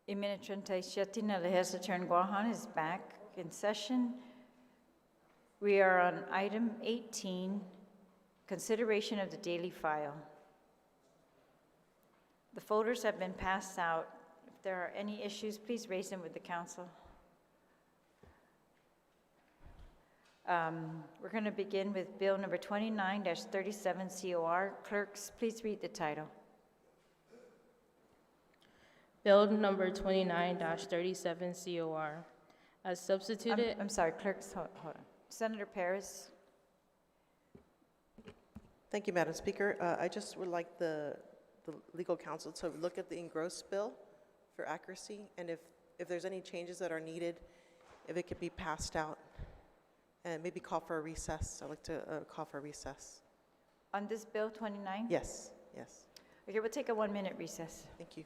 Emina 37, the legislature in Guam is back in session. We are on item 18, consideration of the daily file. The folders have been passed out. If there are any issues, please raise them with the council. We're going to begin with Bill number 29-37 COR. Clerks, please read the title. Bill number 29-37 COR. As substituted. I'm sorry, clerks, hold on. Senator Perez. Thank you, Madam Speaker. I just would like the legal counsel to look at the engrossed bill for accuracy, and if there's any changes that are needed, if it could be passed out, and maybe call for a recess. I'd like to call for a recess. On this bill 29? Yes, yes. Okay, we'll take a 1-minute recess. Thank you.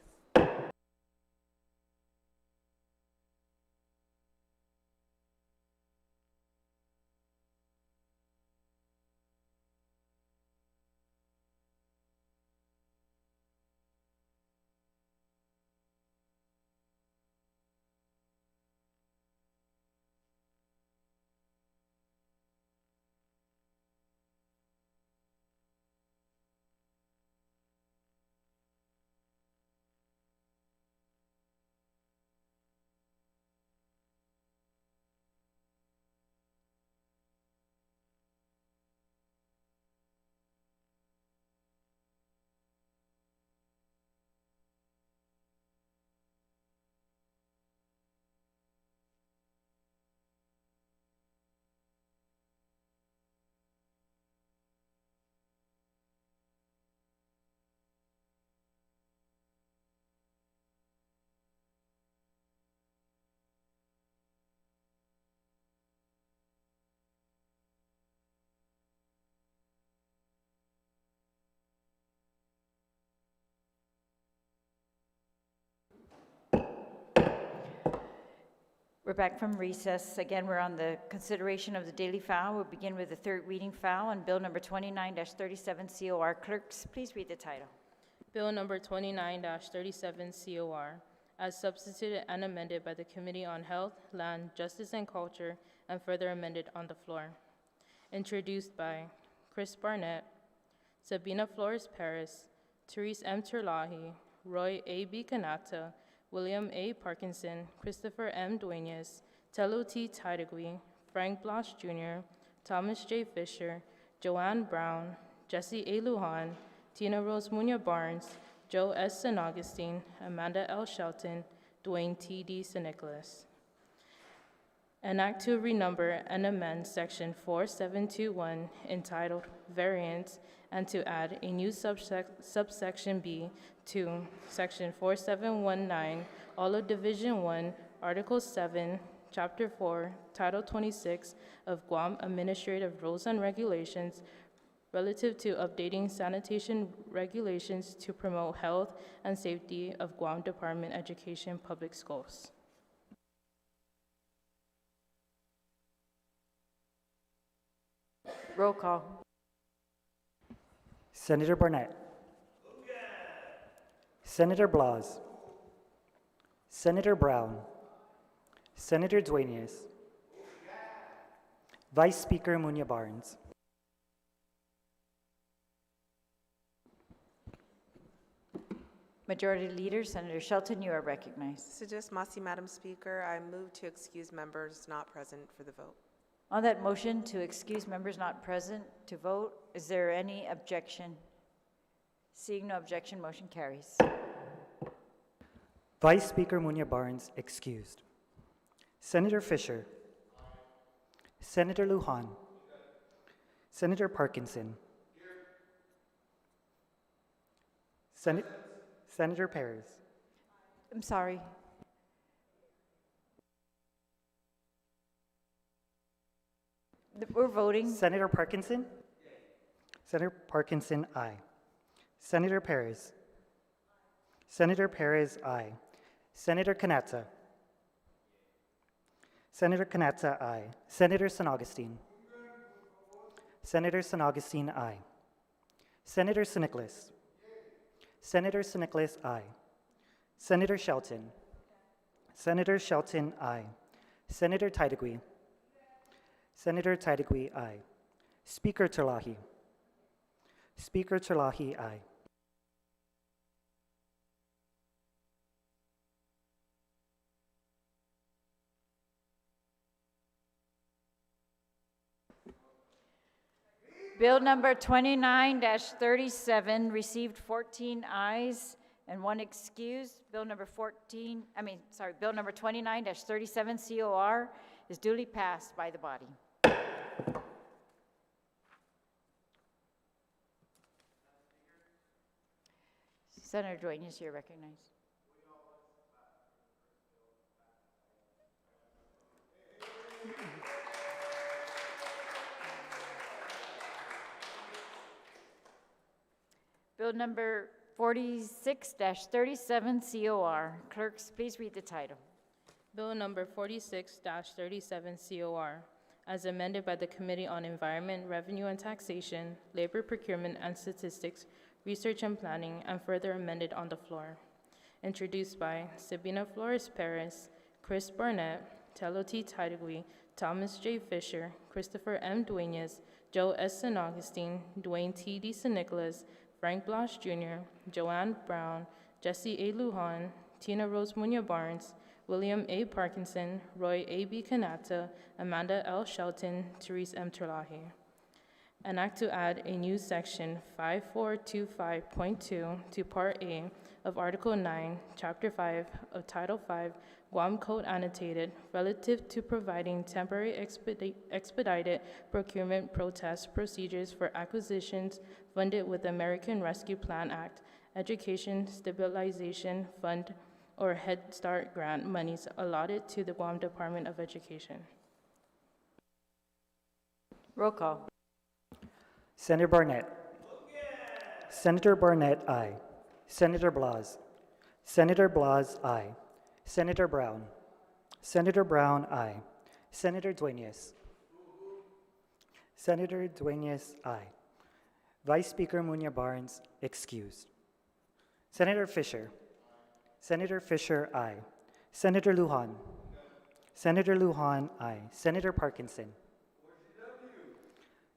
We're back from recess. Again, we're on the consideration of the daily file. We'll begin with the third reading file on Bill number 29-37 COR. Clerks, please read the title. Bill number 29-37 COR. As substituted and amended by the Committee on Health, Land, Justice, and Culture, and further amended on the floor. Introduced by Chris Barnett, Sabina Flores Perez, Therese M. Terlaje, Roy A. B. Quinata, William A. Parkinson, Christopher M. Dueñas, Telo T. Taitague, Frank Blas Jr., Thomas J. Fisher, Joanne Brown, Jesse A. Lujan, Tina Rose Muña Barnes, Joe S. San Augustine, Amanda L. Shelton, Dwayne T. D. San Nicolas. Enact to renumber and amend Section 4721 entitled Variance, and to add a new subsection B to Section 4719, all of Division 1, Article 7, Chapter 4, Title 26 of Guam Administrative Rules and Regulations relative to updating sanitation regulations to promote health and safety of Guam Department Education Public Schools. Roll call. Senator Barnett. Senator Blas. Senator Brown. Senator Dueñas. Vice Speaker Muña Barnes. Majority Leader, Senator Shelton, you are recognized. Suggest Masi, Madam Speaker. I move to excuse members not present for the vote. On that motion to excuse members not present to vote, is there any objection? Seeing no objection, motion carries. Vice Speaker Muña Barnes excused. Senator Fisher. Senator Lujan. Senator Parkinson. Senator Perez. I'm sorry. We're voting. Senator Parkinson? Senator Parkinson, aye. Senator Perez? Senator Perez, aye. Senator Quinata? Senator Quinata, aye. Senator San Augustine? Senator San Augustine, aye. Senator San Nicolas? Senator San Nicolas, aye. Senator Shelton? Senator Shelton, aye. Senator Taitague. Senator Taitague, aye. Speaker Terlaje. Speaker Terlaje, aye. Bill number 29-37 received 14 ayes and 1 excuse. Bill number 29-37 COR is duly passed by the body. Senator Dueñas, you're recognized. Bill number 46-37 COR. Clerks, please read the title. Bill number 46-37 COR, as amended by the Committee on Environment, Revenue and Taxation, Labor Procurement and Statistics, Research and Planning, and further amended on the floor. Introduced by Sabina Flores Perez, Chris Barnett, Telo T. Taitague, Thomas J. Fisher, Christopher M. Dueñas, Joe S. San Augustine, Dwayne T. D. San Nicolas, Frank Blas Jr., Joanne Brown, Jesse A. Lujan, Tina Rose Muña Barnes, William A. Parkinson, Roy A. B. Quinata, Amanda L. Shelton, Therese M. Terlaje. An act to add a new section 5425.2 to Part A of Article 9, Chapter 5 of Title 5, Guam Code Annotated, relative to providing temporary expedited procurement protest procedures for acquisitions funded with the American Rescue Plan Act, Education Stabilization Fund, or Head Start grant monies allotted to the Guam Department of Education. Roll call. Senator Barnett. Senator Barnett, aye. Senator Blas. Senator Blas, aye. Senator Brown. Senator Brown, aye. Senator Dueñas. Senator Dueñas, aye. Vice Speaker Muña Barnes, excused. Senator Fisher. Senator Fisher, aye. Senator Lujan. Senator Lujan, aye. Senator Parkinson.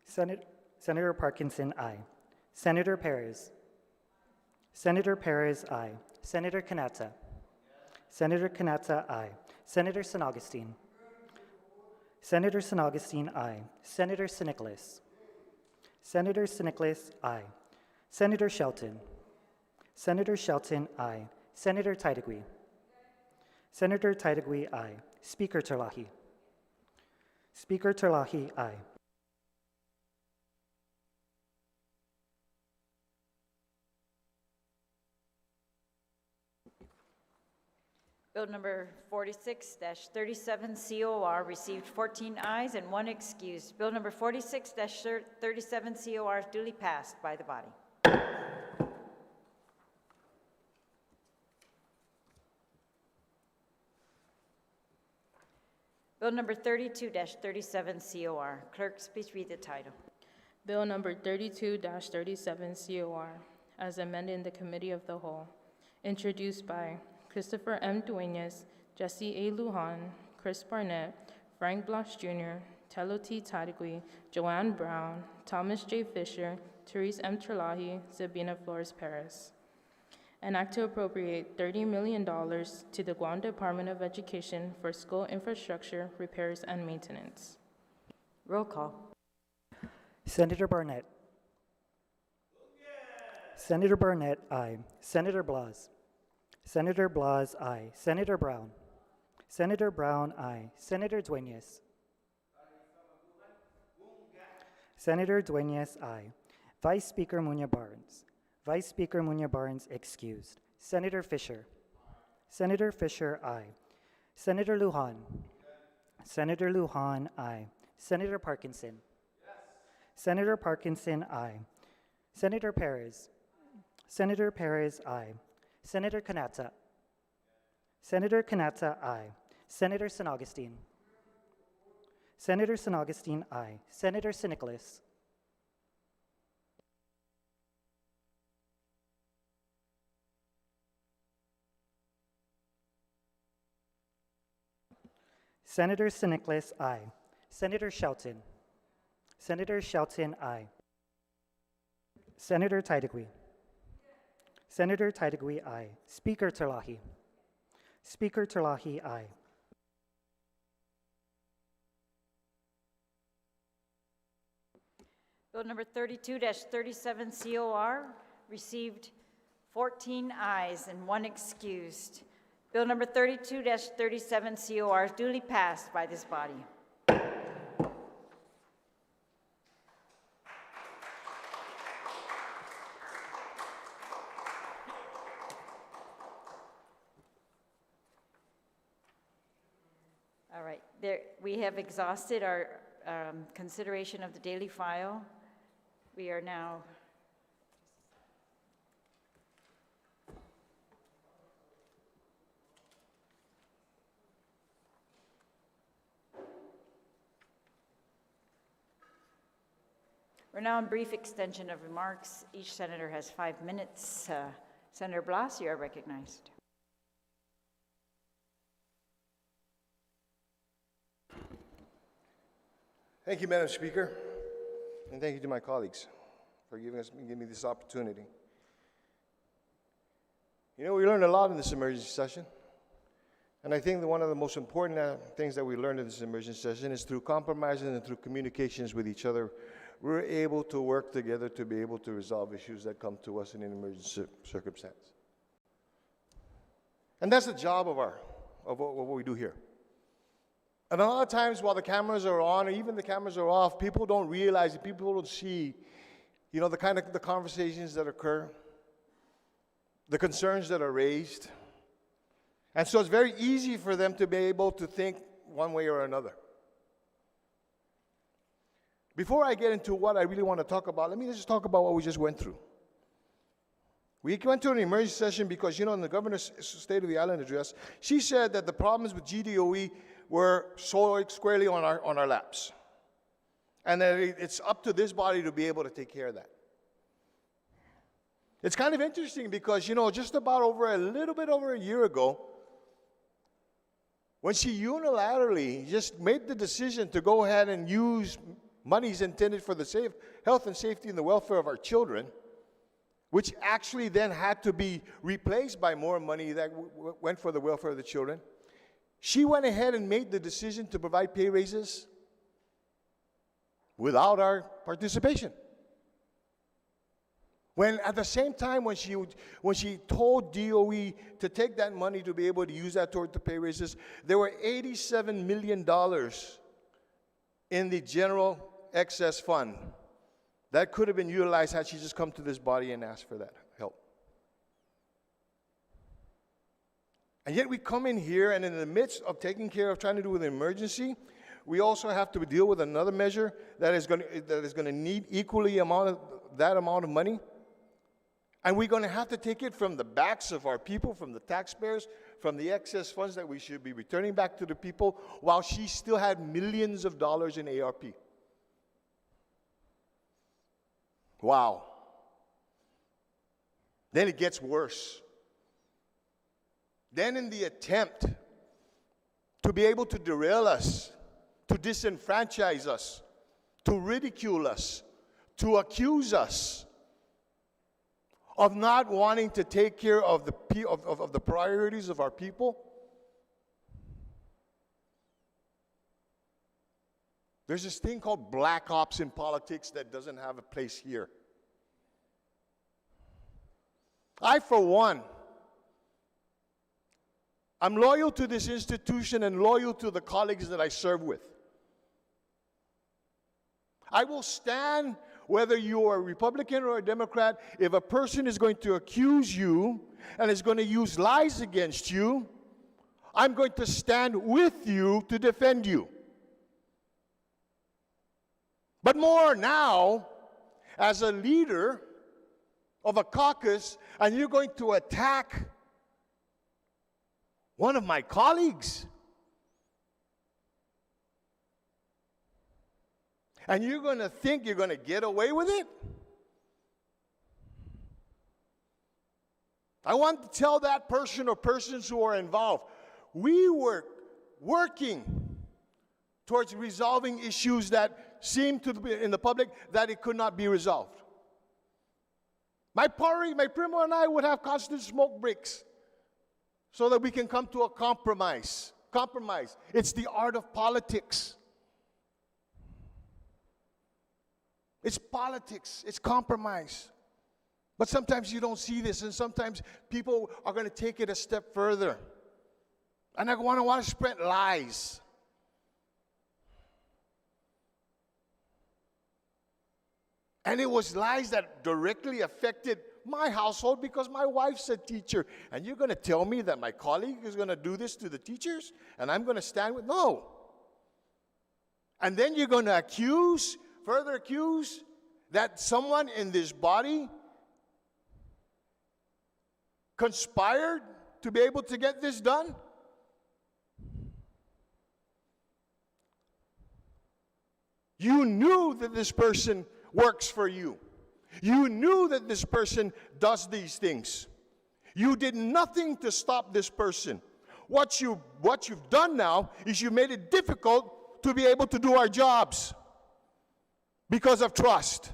Senator Parkinson, aye. Senator Perez. Senator Perez, aye. Senator Quinata. Senator Quinata, aye. Senator San Augustine. Senator San Augustine, aye. Senator San Nicolas. Senator San Nicolas, aye. Senator Shelton. Senator Shelton, aye. Senator Taitague. Senator Taitague, aye. Speaker Terlaje. Speaker Terlaje, aye. Bill number 46-37 COR received 14 ayes and 1 excuse. Bill number 46-37 COR is duly passed by the body. Bill number 32-37 COR. Clerks, please read the title. Bill number 32-37 COR, as amended in the Committee of the Whole, introduced by Christopher M. Dueñas, Jesse A. Lujan, Chris Barnett, Frank Blas Jr., Telo T. Taitague, Joanne Brown, Thomas J. Fisher, Therese M. Terlaje, Sabina Flores Perez. An act to appropriate $30 million to the Guam Department of Education for school infrastructure repairs and maintenance. Roll call. Senator Barnett. Senator Barnett, aye. Senator Blas. Senator Blas, aye. Senator Brown. Senator Brown, aye. Senator Dueñas. Senator Dueñas, aye. Vice Speaker Muña Barnes. Vice Speaker Muña Barnes, excused. Senator Fisher. Senator Fisher, aye. Senator Lujan. Senator Lujan, aye. Senator Parkinson. Senator Parkinson, aye. Senator Perez. Senator Perez, aye. Senator Quinata. Senator Quinata, aye. Senator San Augustine. Senator San Augustine, aye. Senator San Nicolas. Senator Siniclis, aye. Senator Shelton. Senator Shelton, aye. Senator Taitague. Senator Taitague, aye. Speaker Terlaje. Speaker Terlaje, aye. Bill number 32-37 COR received 14 ayes and 1 excused. Bill number 32-37 COR is duly passed by this body. All right, we have exhausted our consideration of the daily file. We are now in brief extension of remarks. Each senator has 5 minutes. Senator Blas, you are recognized. Thank you, Madam Speaker, and thank you to my colleagues for giving me this opportunity. You know, we learned a lot in this emergency session, and I think that one of the most important things that we learned in this emergency session is through compromising and through communications with each other, we're able to work together to be able to resolve issues that come to us in an emergency circumstance. And that's the job of what we do here. And a lot of times while the cameras are on or even the cameras are off, people don't realize it, people don't see, you know, the conversations that occur, the concerns that are raised. And so it's very easy for them to be able to think one way or another. Before I get into what I really want to talk about, let me just talk about what we just went through. We went to an emergency session because, you know, in the governor's State of the Island address, she said that the problems with GDOE were so squarely on our laps. And that it's up to this body to be able to take care of that. It's kind of interesting because, you know, just about a little bit over a year ago, when she unilaterally just made the decision to go ahead and use monies intended for the health and safety and the welfare of our children, which actually then had to be replaced by more money that went for the welfare of the children, she went ahead and made the decision to provide pay raises without our participation. When at the same time, when she told DOE to take that money to be able to use that toward the pay raises, there were $87 million in the general excess fund that could have been utilized had she just come to this body and asked for that help. And yet we come in here, and in the midst of taking care of trying to do with an emergency, we also have to deal with another measure that is going to need equally that amount of money. And we're going to have to take it from the backs of our people, from the taxpayers, from the excess funds that we should be returning back to the people, while she still had millions of dollars in ARP. Wow. Then it gets worse. Then in the attempt to be able to derail us, to disenfranchise us, to ridicule us, to accuse us of not wanting to take care of the priorities of our people, there's this thing called black ops in politics that doesn't have a place here. I, for one, I'm loyal to this institution and loyal to the colleagues that I serve with. I will stand whether you are a Republican or a Democrat. If a person is going to accuse you and is going to use lies against you, I'm going to stand with you to defend you. But more now, as a leader of a caucus, and you're going to attack one of my colleagues, and you're going to think you're going to get away with it? I want to tell that person or persons who are involved, we were working towards resolving issues that seem to be in the public that it could not be resolved. My primo and I would have constant smoke breaks so that we can come to a compromise. Compromise. It's the art of politics. It's politics. It's compromise. But sometimes you don't see this, and sometimes people are going to take it a step further. And I want to spread lies. And it was lies that directly affected my household because my wife's a teacher. And you're going to tell me that my colleague is going to do this to the teachers and I'm going to stand with? No. And then you're going to further accuse that someone in this body conspired to be able to get this done? You knew that this person works for you. You knew that this person does these things. You did nothing to stop this person. What you've done now is you made it difficult to be able to do our jobs because of trust.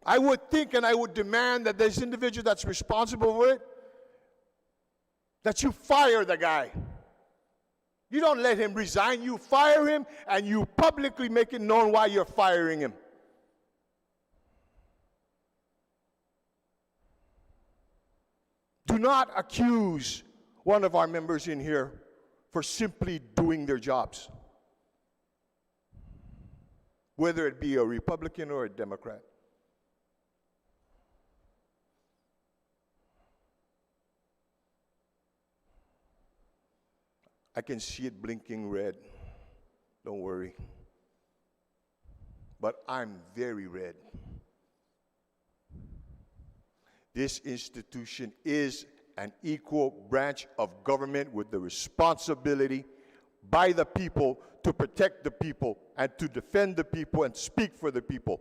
I would think and I would demand that this individual that's responsible for it, that you fire the guy. You don't let him resign. You fire him, and you publicly make it known why you're firing him. Do not accuse one of our members in here for simply doing their jobs, whether it be a Republican or a Democrat. I can see it blinking red. Don't worry. But I'm very red. This institution is an equal branch of government with the responsibility by the people to protect the people and to defend the people and speak for the people.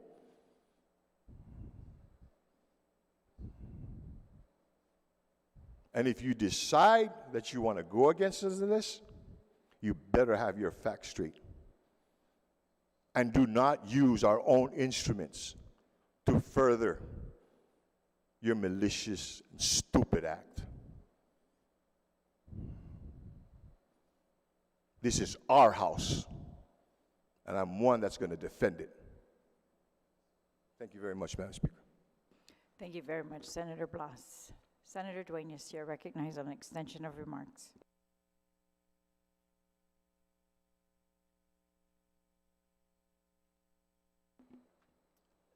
And if you decide that you want to go against us in this, you better have your facts straight. And do not use our own instruments to further your malicious and stupid act. This is our house, and I'm one that's going to defend it. Thank you very much, Madam Speaker. Thank you very much, Senator Blas. Senator Dueñas, you're recognized on an extension of remarks.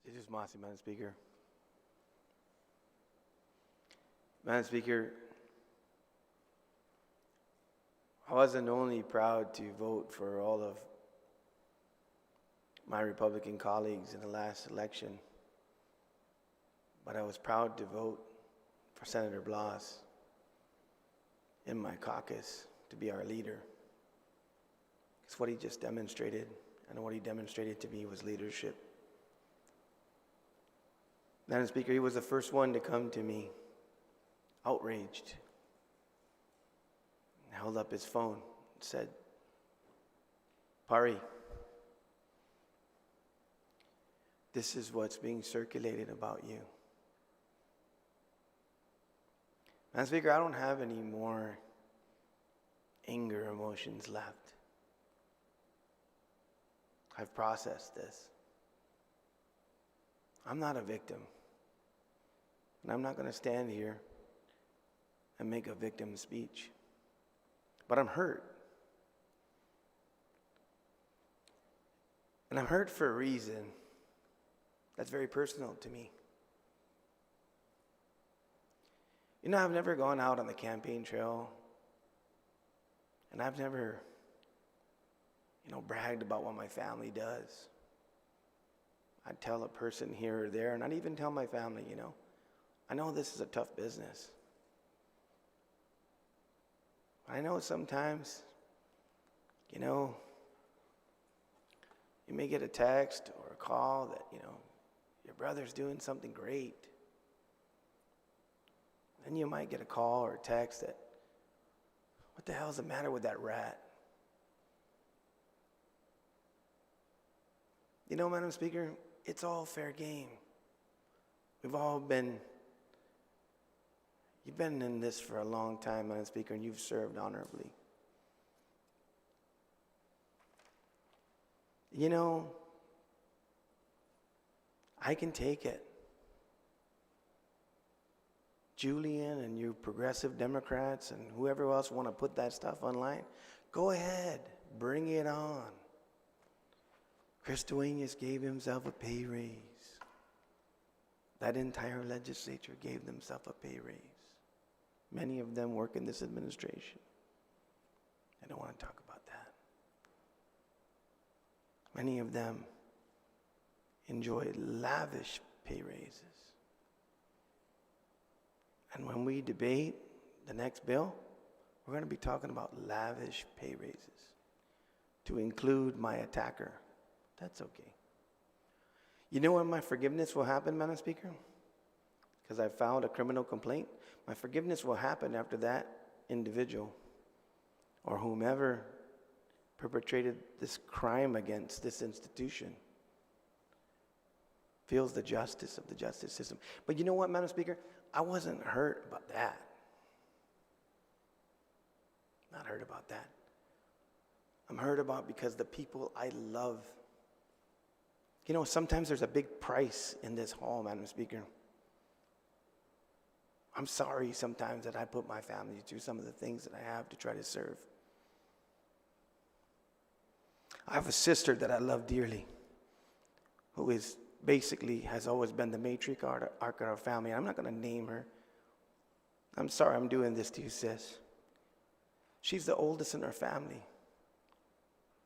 This is Masi, Madam Speaker. Madam Speaker, I wasn't only proud to vote for all of my Republican colleagues in the last election, but I was proud to vote for Senator Blas in my caucus to be our leader. Because what he just demonstrated, and what he demonstrated to me, was leadership. Madam Speaker, he was the first one to come to me, outraged, and held up his phone and said, "Pari, this is what's being circulated about you." Madam Speaker, I don't have any more anger emotions left. I've processed this. I'm not a victim. And I'm not going to stand here and make a victim speech. But I'm hurt. And I'm hurt for a reason that's very personal to me. You know, I've never gone out on the campaign trail, and I've never, bragged about what my family does. I'd tell a person here or there, and I'd even tell my family, I know this is a tough business. I know sometimes, you may get a text or a call that, your brother's doing something great. Then you might get a call or a text that, What the hell's the matter with that rat? You know, Madam Speaker, it's all fair game. You've been in this for a long time, Madam Speaker, and you've served honorably. You know, I can take it. Julian and you progressive Democrats and whoever else want to put that stuff online, go ahead, bring it on. Chris Dueñas gave himself a pay raise. That entire legislature gave themselves a pay raise. Many of them work in this administration. I don't want to talk about that. Many of them enjoy lavish pay raises. And when we debate the next bill, we're going to be talking about lavish pay raises to include my attacker. That's okay. You know when my forgiveness will happen, Madam Speaker? Because I filed a criminal complaint. My forgiveness will happen after that individual or whomever perpetrated this crime against this institution feels the justice of the justice system. But you know what, Madam Speaker? I wasn't hurt about that. Not hurt about that. I'm hurt about because the people I love. You know, sometimes there's a big price in this hall, Madam Speaker. I'm sorry sometimes that I put my family through some of the things that I have to try to serve. I have a sister that I love dearly, who is basically has always been the matriarch of our family. I'm not going to name her. I'm sorry I'm doing this to you, sis. She's the oldest in our family.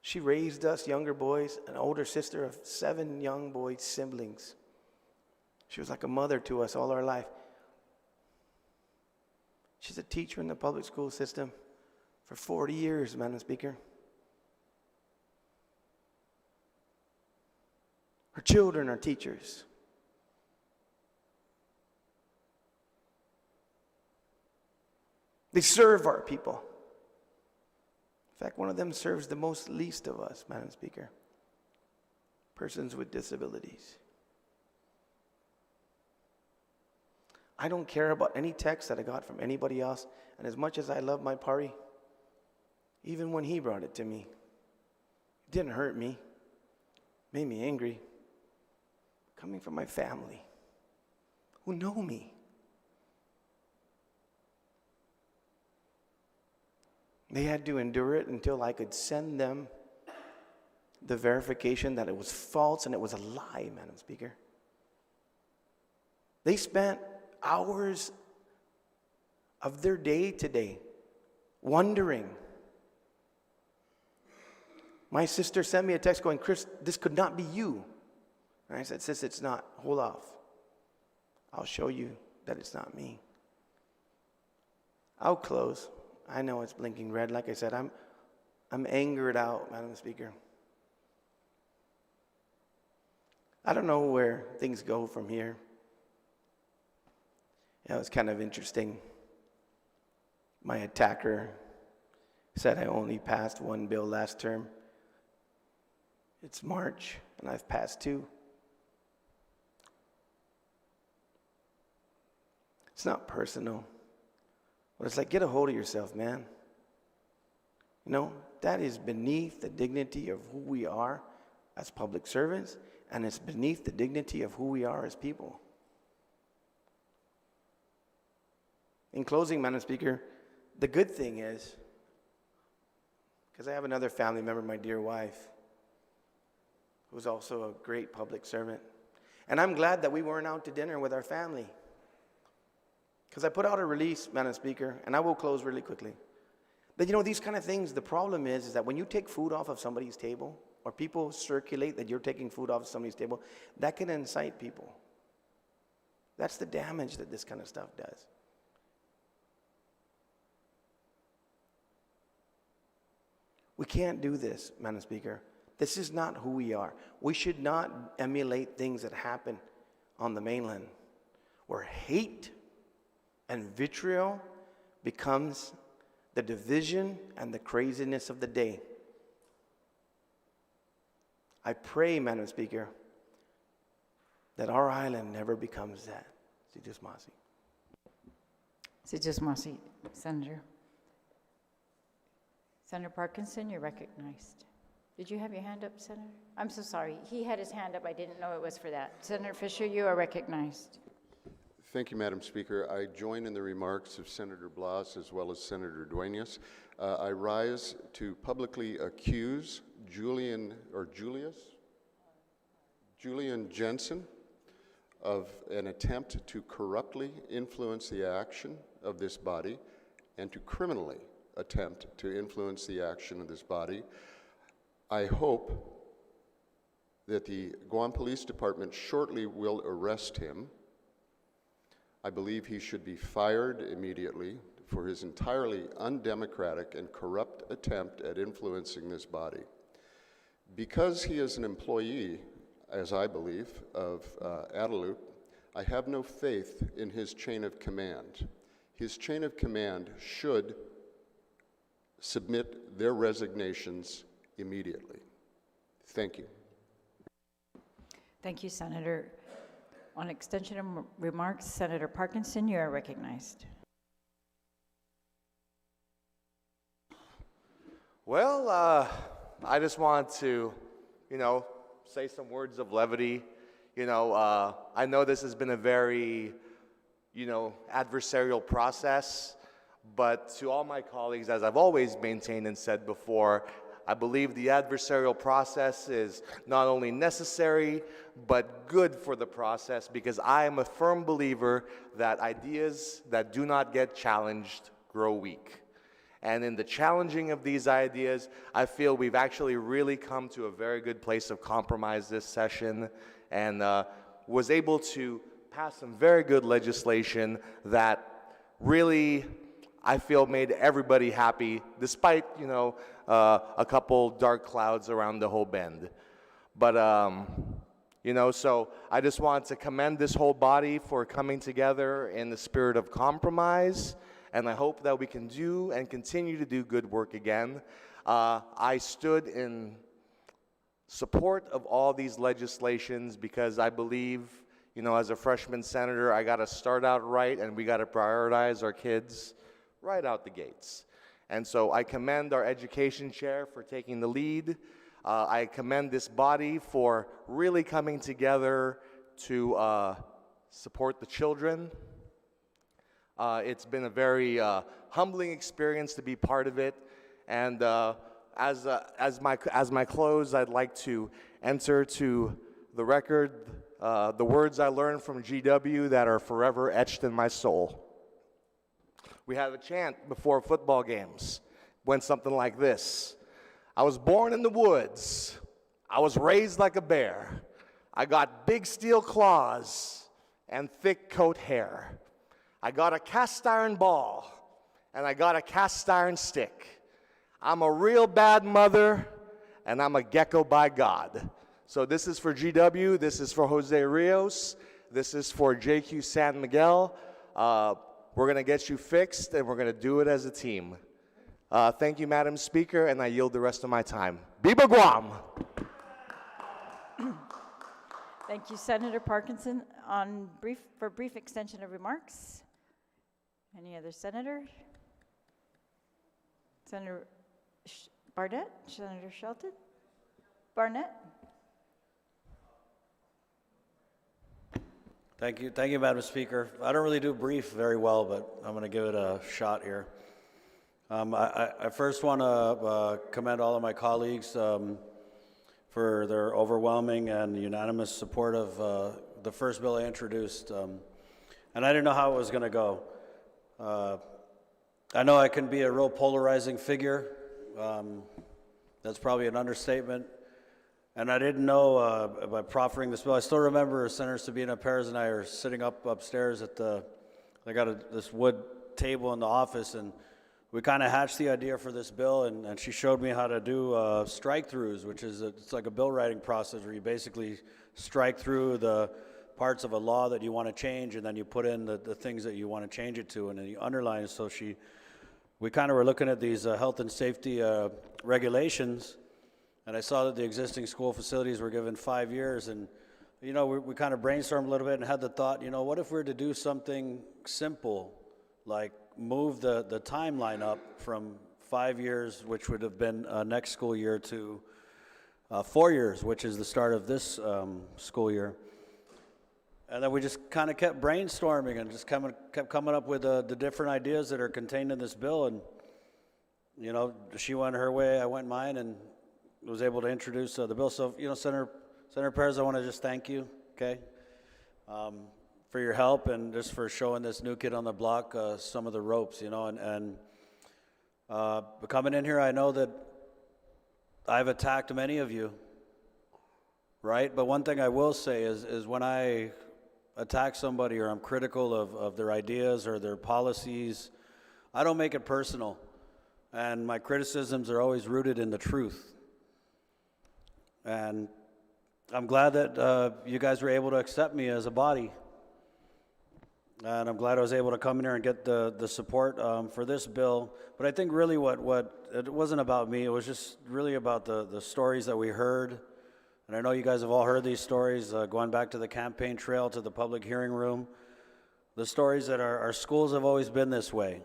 She raised us younger boys, an older sister of 7 young boys, siblings. She was like a mother to us all our life. She's a teacher in the public school system for 40 years, Madam Speaker. Her children are teachers. They serve our people. In fact, one of them serves the most least of us, Madam Speaker. Persons with disabilities. I don't care about any text that I got from anybody else, and as much as I love my party, even when he brought it to me, it didn't hurt me, made me angry. Coming from my family, who know me. They had to endure it until I could send them the verification that it was false and it was a lie, Madam Speaker. They spent hours of their day today wondering. My sister sent me a text going, Chris, this could not be you. And I said, sis, it's not. Hold off. I'll show you that it's not me. I'll close. I know it's blinking red. Like I said, I'm angered out, Madam Speaker. I don't know where things go from here. Yeah, it was kind of interesting. My attacker said I only passed 1 bill last term. It's March, and I've passed 2. It's not personal, but it's like, get a hold of yourself, man. You know, that is beneath the dignity of who we are as public servants, and it's beneath the dignity of who we are as people. In closing, Madam Speaker, the good thing is, because I have another family member, my dear wife, who's also a great public servant, and I'm glad that we weren't out to dinner with our family. Because I put out a release, Madam Speaker, and I will close really quickly. That, you know, these kind of things, the problem is that when you take food off of somebody's table, or people circulate that you're taking food off of somebody's table, that can incite people. That's the damage that this kind of stuff does. We can't do this, Madam Speaker. This is not who we are. We should not emulate things that happen on the mainland, where hate and vitriol becomes the division and the craziness of the day. I pray, Madam Speaker, that our island never becomes that. Sijus Masi. Sijus Masi, Senator. Senator Parkinson, you're recognized. Did you have your hand up, Senator? I'm so sorry. He had his hand up. I didn't know it was for that. Senator Fisher, you are recognized. Thank you, Madam Speaker. I join in the remarks of Senator Blas as well as Senator Dueñas. I rise to publicly accuse Julian Jensen of an attempt to corruptly influence the action of this body and to criminally attempt to influence the action of this body. I hope that the Guam Police Department shortly will arrest him. I believe he should be fired immediately for his entirely undemocratic and corrupt attempt at influencing this body. Because he is an employee, as I believe, of Adelut, I have no faith in his chain of command. His chain of command should submit their resignations immediately. Thank you. Thank you, Senator. On extension of remarks, Senator Parkinson, you are recognized. Well, I just want to, say some words of levity. I know this has been a very, adversarial process, but to all my colleagues, as I've always maintained and said before, I believe the adversarial process is not only necessary, but good for the process, because I am a firm believer that ideas that do not get challenged grow weak. And in the challenging of these ideas, I feel we've actually really come to a very good place of compromise this session, and was able to pass some very good legislation that really, I feel, made everybody happy, despite, a couple dark clouds around the whole bend. But, so I just want to commend this whole body for coming together in the spirit of compromise, and I hope that we can do and continue to do good work again. I stood in support of all these legislations because I believe, as a freshman senator, I got to start out right, and we got to prioritize our kids right out the gates. And so I commend our education chair for taking the lead. I commend this body for really coming together to support the children. It's been a very humbling experience to be part of it. And as my close, I'd like to enter to the record the words I learned from GW that are forever etched in my soul. We had a chant before football games. Went something like this. I was born in the woods. I was raised like a bear. I got big steel claws and thick coat hair. I got a cast iron ball and I got a cast iron stick. I'm a real bad mother and I'm a gecko by God. So this is for GW, this is for Jose Rios, this is for JQ San Miguel. We're going to get you fixed, and we're going to do it as a team. Thank you, Madam Speaker, and I yield the rest of my time. Biba Guam! Thank you, Senator Parkinson. For brief extension of remarks, any other senator? Senator Barnett? Senator Shelton? Barnett? Thank you, Madam Speaker. I don't really do brief very well, but I'm going to give it a shot here. I first want to commend all of my colleagues for their overwhelming and unanimous support of the first bill I introduced. And I didn't know how it was going to go. I know I can be a real polarizing figure. That's probably an understatement. And I didn't know by proffering this bill. I still remember Senator Sabina, Perez, and I are sitting upstairs at they got this wood table in the office, and we kind of hatched the idea for this bill, and she showed me how to do strike-throughs, which is it's like a bill writing process where you basically strike through the parts of a law that you want to change, and then you put in the things that you want to change it to, and then you underline it. So she we kind of were looking at these health and safety regulations, and I saw that the existing school facilities were given 5 years, and you know, we kind of brainstormed a little bit and had the thought, you know, what if we were to do something simple, like move the timeline up from 5 years, which would have been next school year, to 4 years, which is the start of this school year. And then we just kind of kept brainstorming and just kept coming up with the different ideas that are contained in this bill. And, you know, she went her way, I went mine, and was able to introduce the bill. So, you know, Senator Perez, I want to just thank you, okay, for your help and just for showing this new kid on the block some of the ropes, you know. And coming in here, I know that I've attacked many of you, right? But one thing I will say is when I attack somebody or I'm critical of their ideas or their policies, I don't make it personal. And my criticisms are always rooted in the truth. And I'm glad that you guys were able to accept me as a body. And I'm glad I was able to come in here and get the support for this bill. But I think really what it wasn't about me, it was just really about the stories that we heard. And I know you guys have all heard these stories, going back to the campaign trail, to the public hearing room. The stories that our schools have always been this way.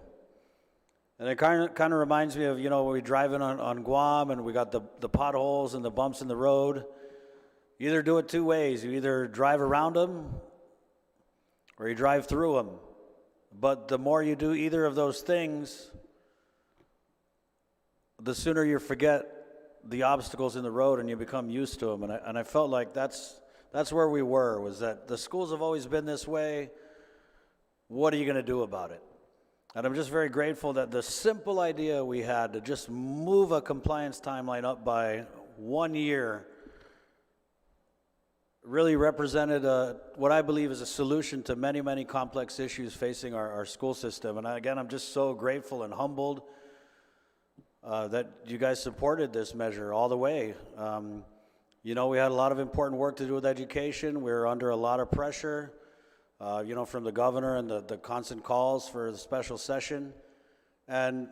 And it kind of reminds me of, you know, when we drive in on Guam and we got the potholes and the bumps in the road. You either do it two ways. You either drive around them or you drive through them. But the more you do either of those things, the sooner you forget the obstacles in the road and you become used to them. And I felt like that's where we were, was that the schools have always been this way. What are you going to do about it? And I'm just very grateful that the simple idea we had to just move a compliance timeline up by 1 year really represented what I believe is a solution to many, many complex issues facing our school system. And again, I'm just so grateful and humbled that you guys supported this measure all the way. You know, we had a lot of important work to do with education. We were under a lot of pressure, you know, from the governor and the constant calls for the special session. And,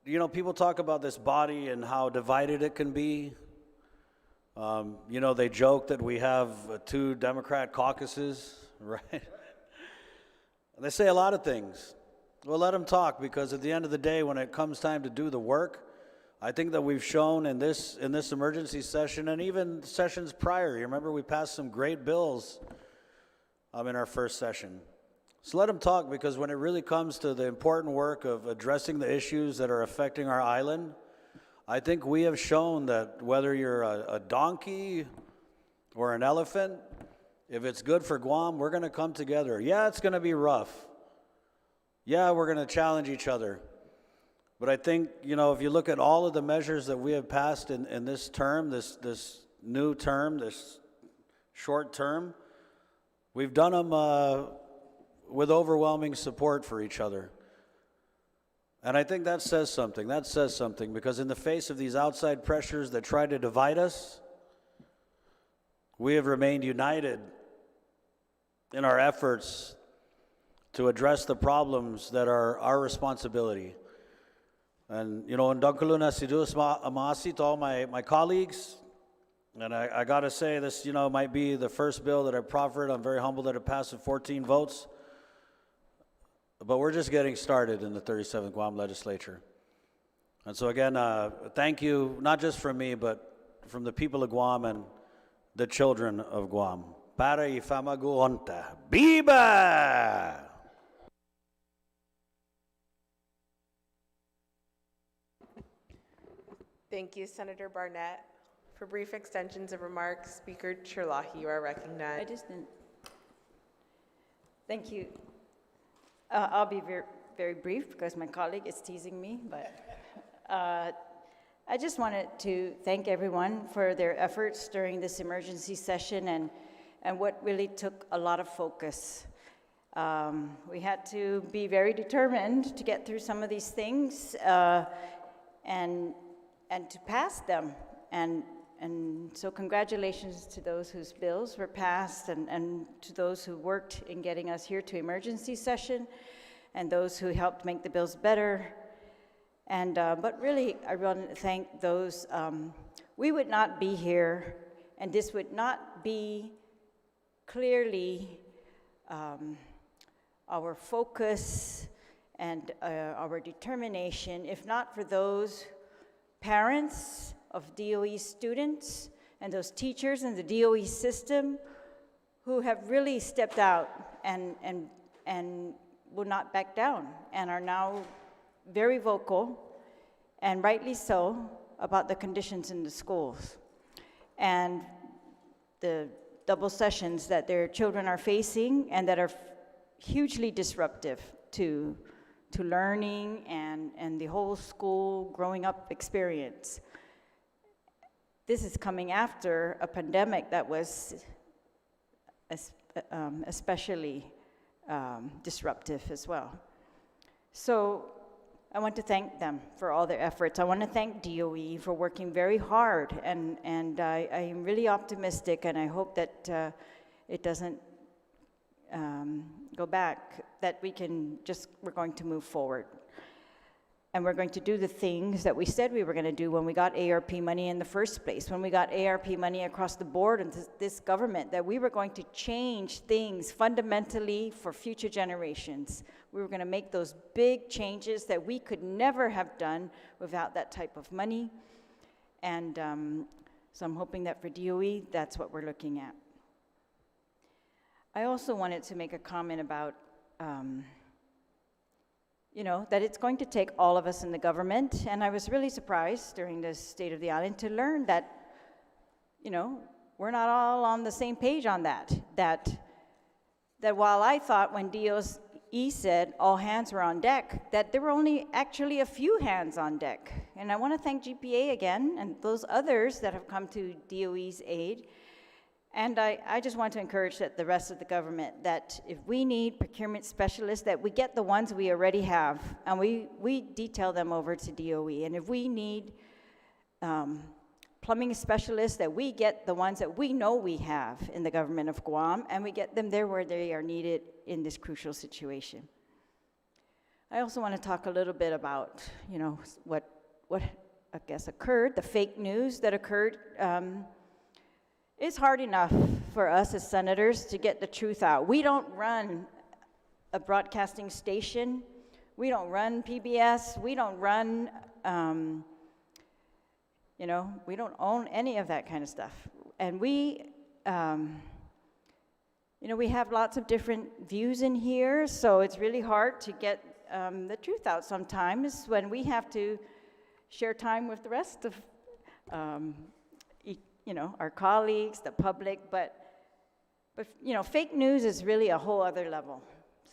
you know, people talk about this body and how divided it can be. You know, they joke that we have 2 Democrat caucuses, right? And they say a lot of things. Well, let them talk, because at the end of the day, when it comes time to do the work, I think that we've shown in this emergency session and even sessions prior. You remember we passed some great bills in our first session. So let them talk, because when it really comes to the important work of addressing the issues that are affecting our island, I think we have shown that whether you're a donkey or an elephant, if it's good for Guam, we're going to come together. Yeah, it's going to be rough. Yeah, we're going to challenge each other. But I think, you know, if you look at all of the measures that we have passed in this term, this new term, this short term, we've done them with overwhelming support for each other. And I think that says something. That says something, because in the face of these outside pressures that try to divide us, we have remained united in our efforts to address the problems that are our responsibility. And, you know, in Dunkaluna Sidus Amasi, to all my colleagues, and I got to say, this, you know, might be the first bill that I proffered. I'm very humbled that it passed with 14 votes. But we're just getting started in the 37th Guam Legislature. And so again, thank you, not just from me, but from the people of Guam and the children of Guam. Para y famaguonta. Biba! Thank you, Senator Barnett. For brief extensions of remarks, Speaker Terlaje, you are recognized. I just didn't. Thank you. I'll be very, very brief, because my colleague is teasing me, but I just wanted to thank everyone for their efforts during this emergency session and what really took a lot of focus. We had to be very determined to get through some of these things and to pass them. And so congratulations to those whose bills were passed and to those who worked in getting us here to emergency session and those who helped make the bills better. And, but really, I want to thank those. We would not be here, and this would not be clearly our focus and our determination if not for those parents of DOE students and those teachers in the DOE system who have really stepped out and will not back down and are now very vocal, and rightly so, about the conditions in the schools and the double sessions that their children are facing and that are hugely disruptive to learning and the whole school growing up experience. This is coming after a pandemic that was especially disruptive as well. So I want to thank them for all their efforts. I want to thank DOE for working very hard, and I am really optimistic, and I hope that it doesn't go back, that we're going to move forward. And we're going to do the things that we said we were going to do when we got ARP money in the first place, when we got ARP money across the board in this government, that we were going to change things fundamentally for future generations. We were going to make those big changes that we could never have done without that type of money. And so I'm hoping that for DOE, that's what we're looking at. I also wanted to make a comment about that it's going to take all of us in the government, and I was really surprised during the State of the Island to learn that, we're not all on the same page on that. That while I thought when DOE said all hands were on deck, that there were only actually a few hands on deck. And I want to thank GPA again and those others that have come to DOE's aid. And I just want to encourage that the rest of the government, that if we need procurement specialists, that we get the ones we already have, and we detail them over to DOE. And if we need plumbing specialists, that we get the ones that we know we have in the government of Guam, and we get them there where they are needed in this crucial situation. I also want to talk a little bit about, what I guess occurred, the fake news that occurred. It's hard enough for us as senators to get the truth out. We don't run a broadcasting station. We don't run PBS. We don't run, we don't own any of that kind of stuff. And we have lots of different views in here, so it's really hard to get the truth out sometimes when we have to share time with the rest of our colleagues, the public, but fake news is really a whole other level.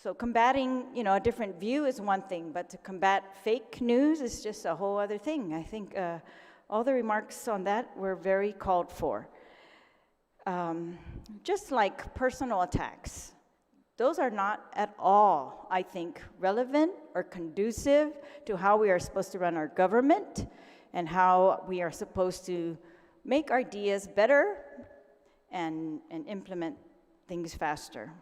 So combating, a different view is one thing, but to combat fake news is just a whole other thing. I think all the remarks on that were very called for. Just like personal attacks, those are not at all, I think, relevant or conducive to how we are supposed to run our government and how we are supposed to make our ideas better and implement things faster.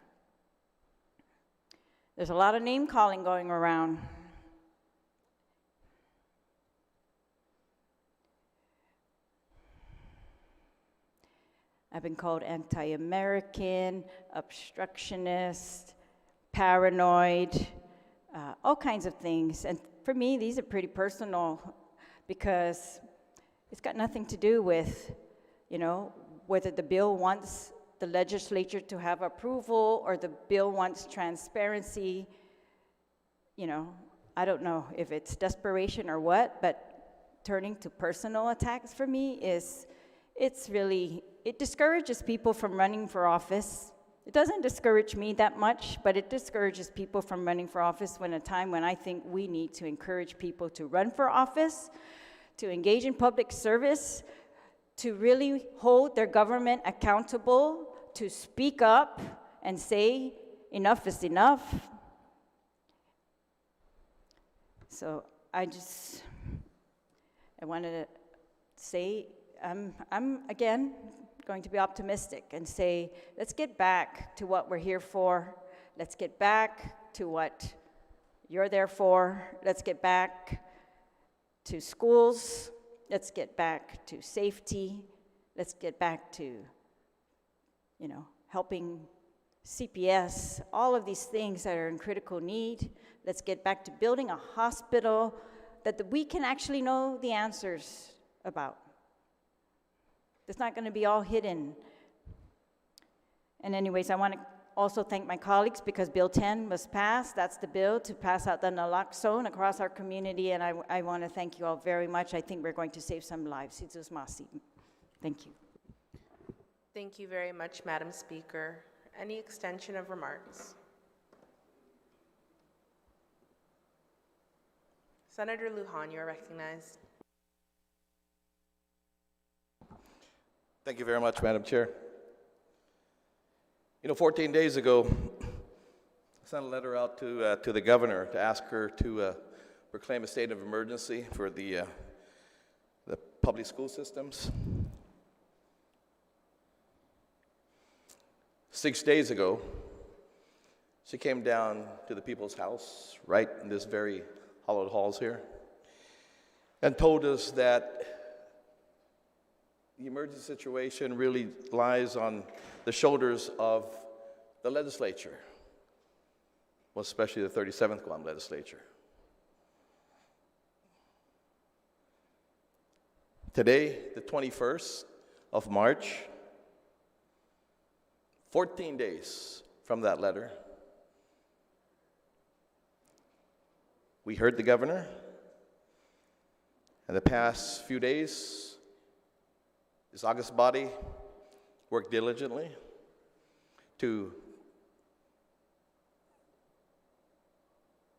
There's a lot of name calling going around. I've been called anti-American, obstructionist, paranoid, all kinds of things. And for me, these are pretty personal because it's got nothing to do with, whether the bill wants the legislature to have approval or the bill wants transparency. I don't know if it's desperation or what, but turning to personal attacks for me it discourages people from running for office. It doesn't discourage me that much, but it discourages people from running for office when a time when I think we need to encourage people to run for office, to engage in public service, to really hold their government accountable, to speak up and say enough is enough. So I wanted to say, I'm again going to be optimistic and say, let's get back to what we're here for. Let's get back to what you're there for. Let's get back to schools. Let's get back to safety. Let's get back to, helping CPS, all of these things that are in critical need. Let's get back to building a hospital that we can actually know the answers about. It's not going to be all hidden. And anyways, I want to also thank my colleagues because Bill 10 was passed. That's the bill to pass out the naloxone across our community, and I want to thank you all very much. I think we're going to save some lives. Thank you. Thank you very much, Madam Speaker. Any extension of remarks? Senator Lujan, you are recognized. Thank you very much, Madam Chair. 14 days ago, I sent a letter out to the governor to ask her to proclaim a state of emergency for the public school systems. 6 days ago, she came down to the people's house, right in this very hallowed halls here, and told us that the emergency situation really lies on the shoulders of the legislature, well, especially the 37th Guam Legislature. Today, the 21st of March, 14 days from that letter, we heard the governor. In the past few days, his august body worked diligently to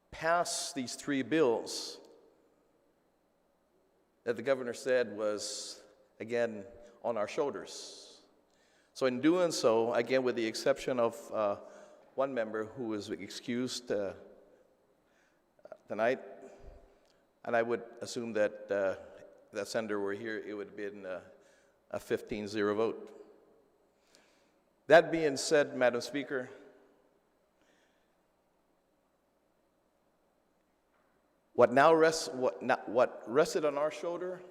pass these 3 bills that the governor said was, again, on our shoulders. So in doing so, again, with the exception of one member who was excused tonight, and I would assume that that senator were here, it would have been a 15-0 vote. That being said, Madam Speaker, what rested on our shoulder,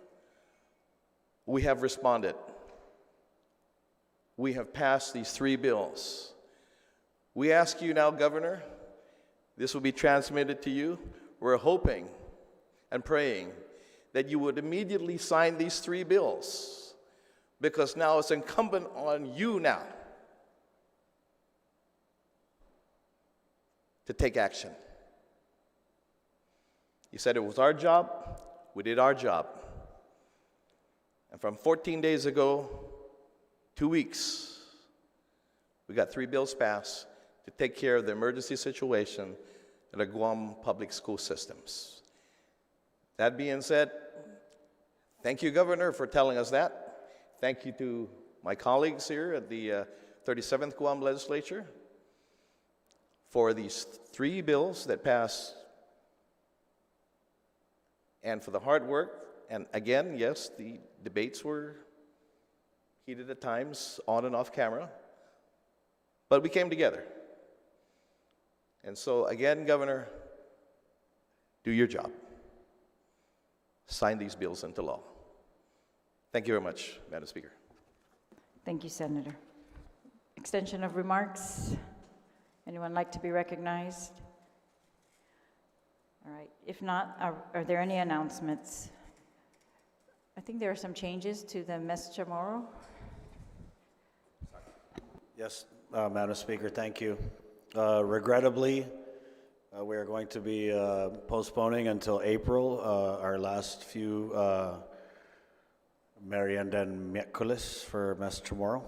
we have responded. We have passed these 3 bills. We ask you now, Governor, this will be transmitted to you. We're hoping and praying that you would immediately sign these 3 bills, because now it's incumbent on you now to take action. You said it was our job. We did our job. And from 14 days ago, 2 weeks, we got 3 bills passed to take care of the emergency situation in the Guam public school systems. That being said, thank you, Governor, for telling us that. Thank you to my colleagues here at the 37th Guam Legislature for these 3 bills that passed, and for the hard work. And again, yes, the debates were heated at times, on and off camera, but we came together. And so again, Governor, do your job. Sign these bills into law. Thank you very much, Madam Speaker. Thank you, Senator. Extension of remarks? Anyone like to be recognized? All right, if not, are there any announcements? I think there are some changes to the Mes Chamorro. Yes, Madam Speaker, thank you. Regrettably, we are going to be postponing until April our last few merienda and miércoles for Mes Chamorro,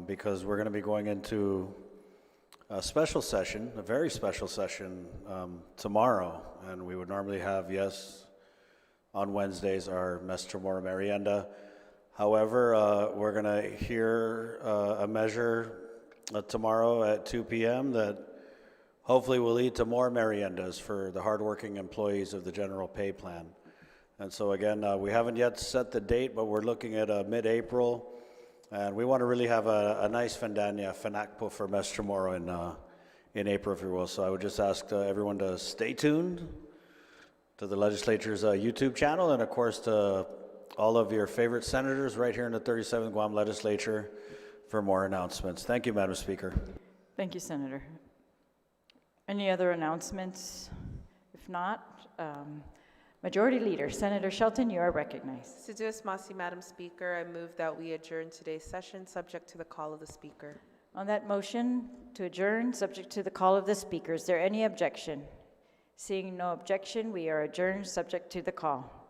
because we're going to be going into a special session, a very special session tomorrow, and we would normally have, yes, on Wednesdays our Mes Chamorro merienda. However, we're going to hear a measure tomorrow at 2 p.m. that hopefully will lead to more meriendas for the hardworking employees of the general pay plan. And so again, we haven't yet set the date, but we're looking at mid-April, and we want to really have a nice fanacpo for Mes Chamorro in April, if you will. So I would just ask everyone to stay tuned to the legislature's YouTube channel, and of course to all of your favorite senators right here in the 37th Guam Legislature for more announcements. Thank you, Madam Speaker. Thank you, Senator. Any other announcements? If not, Majority Leader, Senator Shelton, you are recognized. Assiduous Masi, Madam Speaker, I move that we adjourn today's session, subject to the call of the Speaker. On that motion to adjourn, subject to the call of the Speaker, is there any objection? Seeing no objection, we are adjourned, subject to the call.